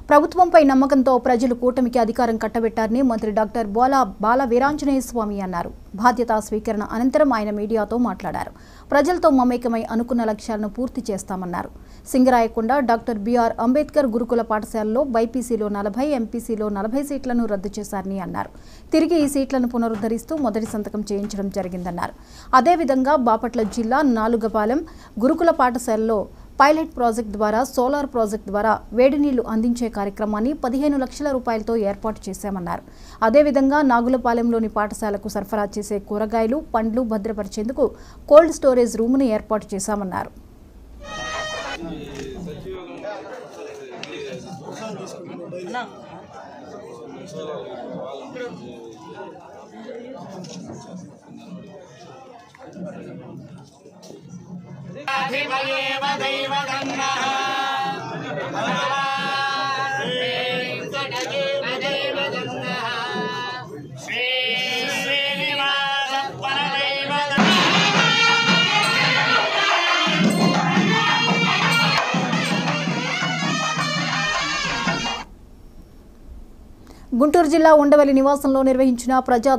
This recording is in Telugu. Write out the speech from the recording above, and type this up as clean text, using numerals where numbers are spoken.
ప్రభుత్వంపై నమ్మకంతో ప్రజలు కూటమికి అధికారం కట్టబెట్టారని మంత్రి డాక్టర్ బాల వీరాంజనేయ స్వామి అన్నారు. బాధ్యతా స్వీకరణ అనంతరం ఆయన మీడియాతో మాట్లాడారు. ప్రజలతో మమేకమై అనుకున్న లక్ష్యాలను పూర్తి చేస్తామన్నారు. సింగరాయకొండ డాక్టర్ బిఆర్ అంబేద్కర్ గురుకుల పాఠశాలలో బైపీసీలో 40, ఎంపీసీలో 40 సీట్లను రద్దు చేశారని అన్నారు. తిరిగి ఈ సీట్లను పునరుద్ధరిస్తూ మొదటి సంతకం చేయించడం జరిగిందన్నారు. అదేవిధంగా బాపట్ల జిల్లా నాలుగపాలెం గురుకుల పాఠశాలలో పైలట్ ప్రాజెక్ట్ ద్వారా సోలార్ ప్రాజెక్ట్ ద్వారా వేడి నీళ్లు అందించే కార్యక్రమాన్ని 15 లక్షల రూపాయలతో ఏర్పాటు చేశామన్నారు. అదేవిధంగా నాగులపాలెంలోని పాఠశాలకు సరఫరా చేసే కూరగాయలు, పండ్లు భద్రపరిచేందుకు కోల్డ్ స్టోరేజ్ రూమ్ను ఏర్పాటు చేశామన్నారు. గుంటూరు జిల్లా ఉండవల్లి నివాసంలో నిర్వహించిన ప్రజా